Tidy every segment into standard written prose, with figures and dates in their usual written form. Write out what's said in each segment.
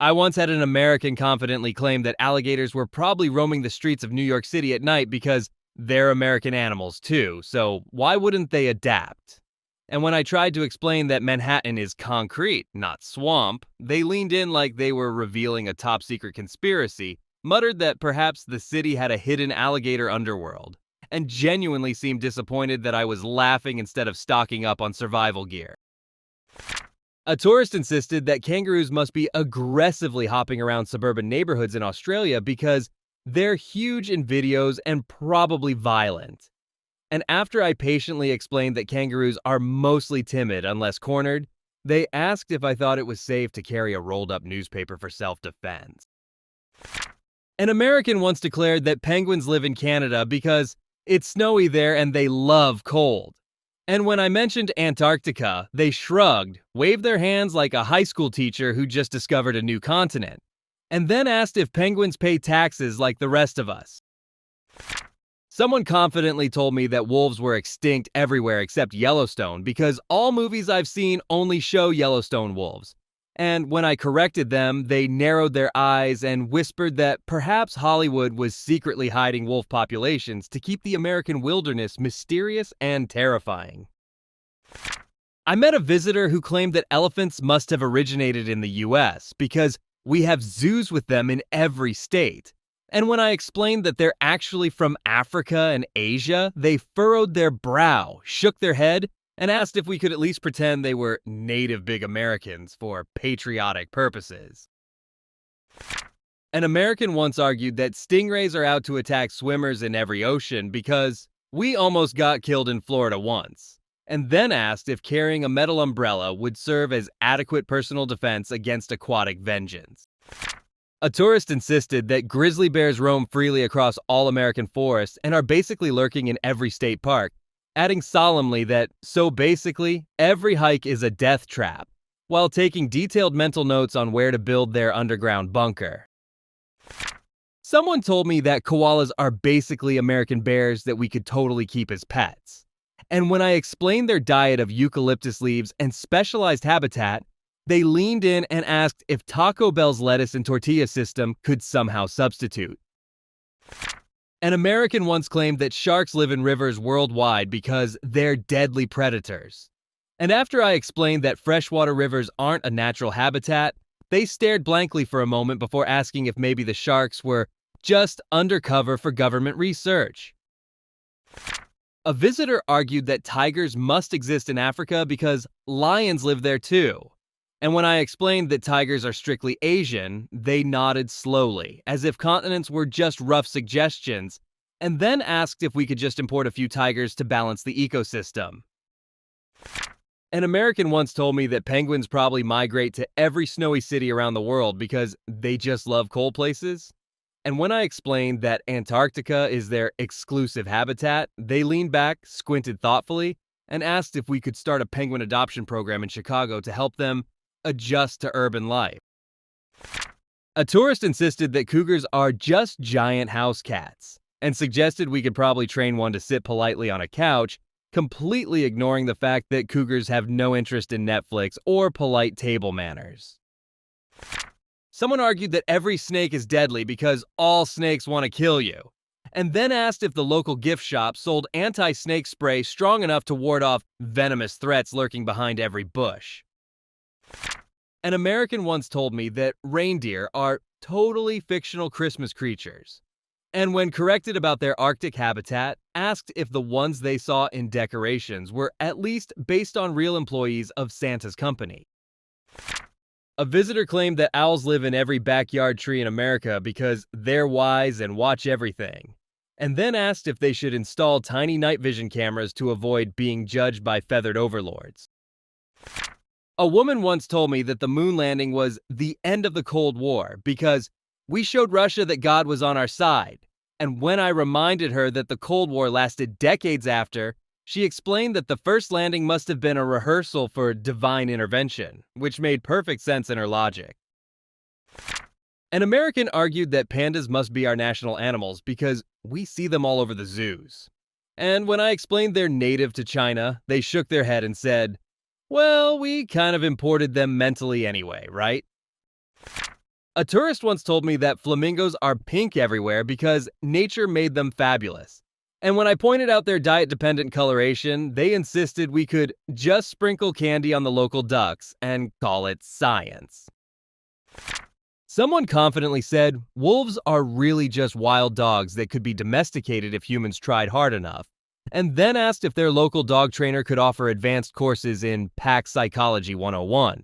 I once had an American confidently claim that alligators were probably roaming the streets of New York City at night because they're American animals too, so why wouldn't they adapt? And when I tried to explain that Manhattan is concrete, not swamp, they leaned in like they were revealing a top secret conspiracy, muttered that perhaps the city had a hidden alligator underworld, and genuinely seemed disappointed that I was laughing instead of stocking up on survival gear. A tourist insisted that kangaroos must be aggressively hopping around suburban neighborhoods in Australia because they're huge in videos and probably violent. And after I patiently explained that kangaroos are mostly timid unless cornered, they asked if I thought it was safe to carry a rolled up newspaper for self defense. An American once declared that penguins live in Canada because it's snowy there and they love cold. And when I mentioned Antarctica, they shrugged, waved their hands like a high school teacher who just discovered a new continent, and then asked if penguins pay taxes like the rest of us. Someone confidently told me that wolves were extinct everywhere except Yellowstone because all movies I've seen only show Yellowstone wolves. And when I corrected them, they narrowed their eyes and whispered that perhaps Hollywood was secretly hiding wolf populations to keep the American wilderness mysterious and terrifying. I met a visitor who claimed that elephants must have originated in the US because we have zoos with them in every state. And when I explained that they're actually from Africa and Asia, they furrowed their brow, shook their head, and asked if we could at least pretend they were native big Americans for patriotic purposes. An American once argued that stingrays are out to attack swimmers in every ocean because we almost got killed in Florida once, and then asked if carrying a metal umbrella would serve as adequate personal defense against aquatic vengeance. A tourist insisted that grizzly bears roam freely across all American forests and are basically lurking in every state park, adding solemnly that, so basically, every hike is a death trap, while taking detailed mental notes on where to build their underground bunker. Someone told me that koalas are basically American bears that we could totally keep as pets. And when I explained their diet of eucalyptus leaves and specialized habitat, they leaned in and asked if Taco Bell's lettuce and tortilla system could somehow substitute. An American once claimed that sharks live in rivers worldwide because they're deadly predators. And after I explained that freshwater rivers aren't a natural habitat, they stared blankly for a moment before asking if maybe the sharks were just undercover for government research. A visitor argued that tigers must exist in Africa because lions live there too. And when I explained that tigers are strictly Asian, they nodded slowly, as if continents were just rough suggestions, and then asked if we could just import a few tigers to balance the ecosystem. An American once told me that penguins probably migrate to every snowy city around the world because they just love cold places. And when I explained that Antarctica is their exclusive habitat, they leaned back, squinted thoughtfully, and asked if we could start a penguin adoption program in Chicago to help them adjust to urban life. A tourist insisted that cougars are just giant house cats and suggested we could probably train one to sit politely on a couch, completely ignoring the fact that cougars have no interest in Netflix or polite table manners. Someone argued that every snake is deadly because all snakes want to kill you, and then asked if the local gift shop sold anti-snake spray strong enough to ward off venomous threats lurking behind every bush. An American once told me that reindeer are totally fictional Christmas creatures, and when corrected about their Arctic habitat, asked if the ones they saw in decorations were at least based on real employees of Santa's company. A visitor claimed that owls live in every backyard tree in America because they're wise and watch everything, and then asked if they should install tiny night vision cameras to avoid being judged by feathered overlords. A woman once told me that the moon landing was the end of the Cold War because we showed Russia that God was on our side. And when I reminded her that the Cold War lasted decades after, she explained that the first landing must have been a rehearsal for divine intervention, which made perfect sense in her logic. An American argued that pandas must be our national animals because we see them all over the zoos. And when I explained they're native to China, they shook their head and said, well, we kind of imported them mentally anyway, right? A tourist once told me that flamingos are pink everywhere because nature made them fabulous. And when I pointed out their diet-dependent coloration, they insisted we could just sprinkle candy on the local ducks and call it science. Someone confidently said, wolves are really just wild dogs that could be domesticated if humans tried hard enough, and then asked if their local dog trainer could offer advanced courses in Pack Psychology 101.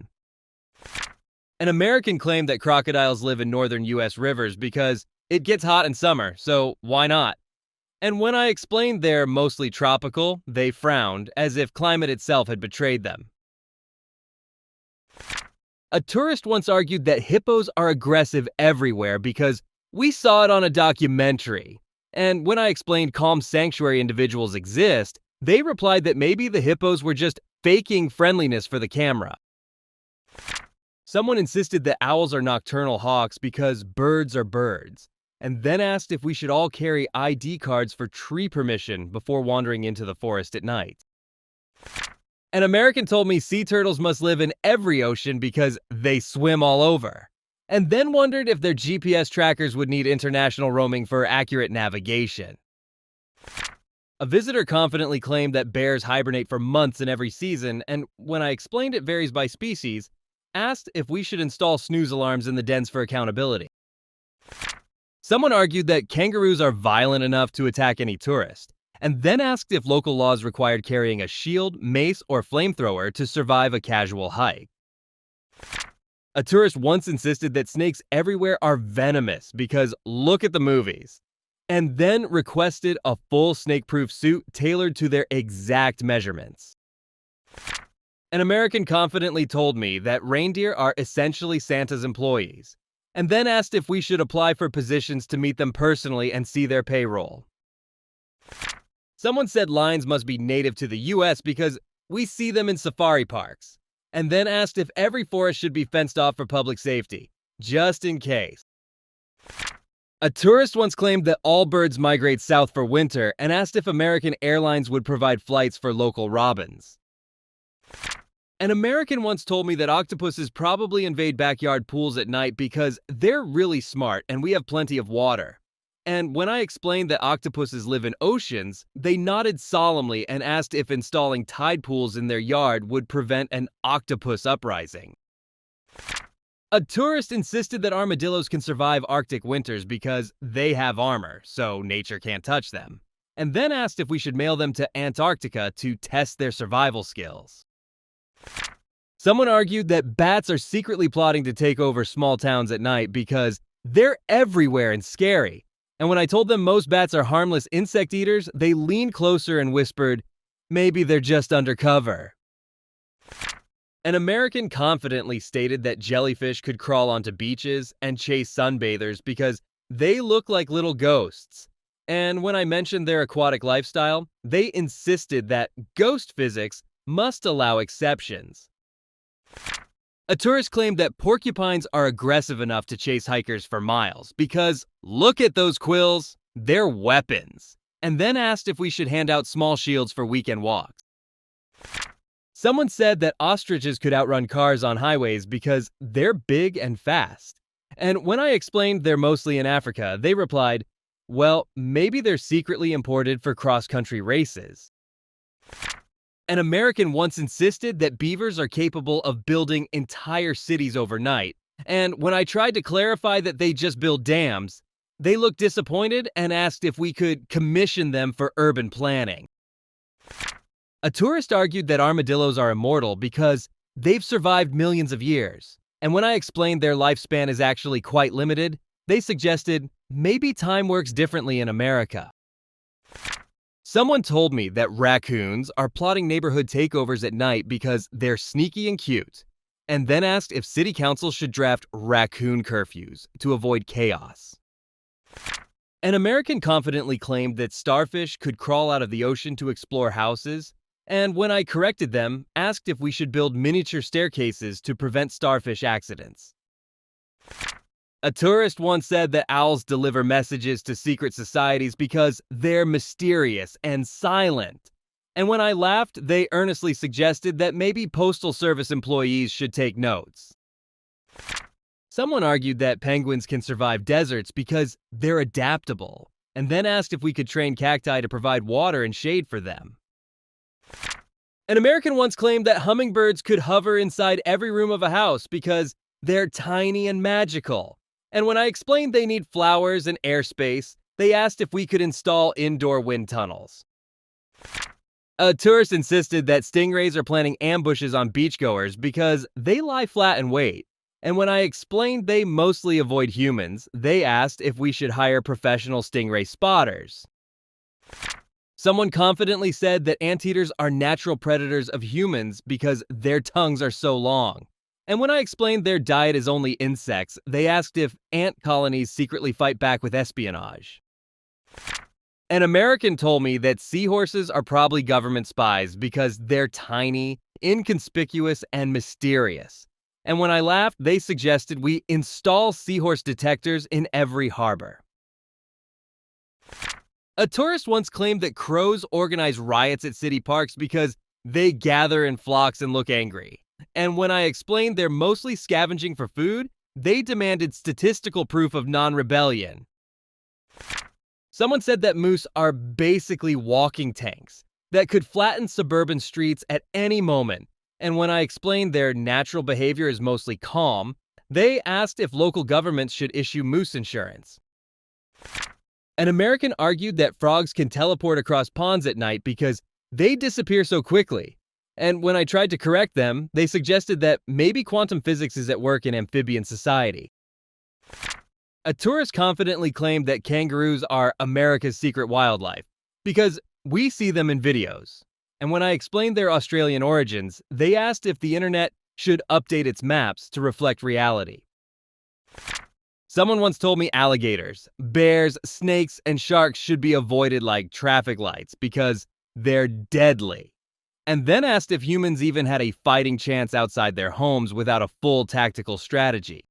An American claimed that crocodiles live in northern U.S. rivers because it gets hot in summer, so why not? And when I explained they're mostly tropical, they frowned, as if climate itself had betrayed them. A tourist once argued that hippos are aggressive everywhere because we saw it on a documentary. And when I explained calm sanctuary individuals exist, they replied that maybe the hippos were just faking friendliness for the camera. Someone insisted that owls are nocturnal hawks because birds are birds, and then asked if we should all carry ID cards for tree permission before wandering into the forest at night. An American told me sea turtles must live in every ocean because they swim all over, and then wondered if their GPS trackers would need international roaming for accurate navigation. A visitor confidently claimed that bears hibernate for months in every season, and when I explained it varies by species, asked if we should install snooze alarms in the dens for accountability. Someone argued that kangaroos are violent enough to attack any tourist, and then asked if local laws required carrying a shield, mace, or flamethrower to survive a casual hike. A tourist once insisted that snakes everywhere are venomous because look at the movies, and then requested a full snake-proof suit tailored to their exact measurements. An American confidently told me that reindeer are essentially Santa's employees, and then asked if we should apply for positions to meet them personally and see their payroll. Someone said lions must be native to the US because we see them in safari parks, and then asked if every forest should be fenced off for public safety, just in case. A tourist once claimed that all birds migrate south for winter and asked if American Airlines would provide flights for local robins. An American once told me that octopuses probably invade backyard pools at night because they're really smart and we have plenty of water. And when I explained that octopuses live in oceans, they nodded solemnly and asked if installing tide pools in their yard would prevent an octopus uprising. A tourist insisted that armadillos can survive Arctic winters because they have armor, so nature can't touch them, and then asked if we should mail them to Antarctica to test their survival skills. Someone argued that bats are secretly plotting to take over small towns at night because they're everywhere and scary. And when I told them most bats are harmless insect eaters, they leaned closer and whispered, maybe they're just undercover. An American confidently stated that jellyfish could crawl onto beaches and chase sunbathers because they look like little ghosts. And when I mentioned their aquatic lifestyle, they insisted that ghost physics must allow exceptions. A tourist claimed that porcupines are aggressive enough to chase hikers for miles because, look at those quills, they're weapons, and then asked if we should hand out small shields for weekend walks. Someone said that ostriches could outrun cars on highways because they're big and fast. And when I explained they're mostly in Africa, they replied, well, maybe they're secretly imported for cross-country races. An American once insisted that beavers are capable of building entire cities overnight, and when I tried to clarify that they just build dams, they looked disappointed and asked if we could commission them for urban planning. A tourist argued that armadillos are immortal because they've survived millions of years, and when I explained their lifespan is actually quite limited, they suggested maybe time works differently in America. Someone told me that raccoons are plotting neighborhood takeovers at night because they're sneaky and cute, and then asked if city council should draft raccoon curfews to avoid chaos. An American confidently claimed that starfish could crawl out of the ocean to explore houses, and when I corrected them, asked if we should build miniature staircases to prevent starfish accidents. A tourist once said that owls deliver messages to secret societies because they're mysterious and silent. And when I laughed, they earnestly suggested that maybe Postal Service employees should take notes. Someone argued that penguins can survive deserts because they're adaptable, and then asked if we could train cacti to provide water and shade for them. An American once claimed that hummingbirds could hover inside every room of a house because they're tiny and magical. And when I explained they need flowers and airspace, they asked if we could install indoor wind tunnels. A tourist insisted that stingrays are planning ambushes on beachgoers because they lie flat and wait. And when I explained they mostly avoid humans, they asked if we should hire professional stingray spotters. Someone confidently said that anteaters are natural predators of humans because their tongues are so long. And when I explained their diet is only insects, they asked if ant colonies secretly fight back with espionage. An American told me that seahorses are probably government spies because they're tiny, inconspicuous, and mysterious. And when I laughed, they suggested we install seahorse detectors in every harbor. A tourist once claimed that crows organize riots at city parks because they gather in flocks and look angry. And when I explained they're mostly scavenging for food, they demanded statistical proof of non-rebellion. Someone said that moose are basically walking tanks that could flatten suburban streets at any moment. And when I explained their natural behavior is mostly calm, they asked if local governments should issue moose insurance. An American argued that frogs can teleport across ponds at night because they disappear so quickly. And when I tried to correct them, they suggested that maybe quantum physics is at work in amphibian society. A tourist confidently claimed that kangaroos are America's secret wildlife because we see them in videos. And when I explained their Australian origins, they asked if the internet should update its maps to reflect reality. Someone once told me alligators, bears, snakes, and sharks should be avoided like traffic lights because they're deadly. And then asked if humans even had a fighting chance outside their homes without a full tactical strategy.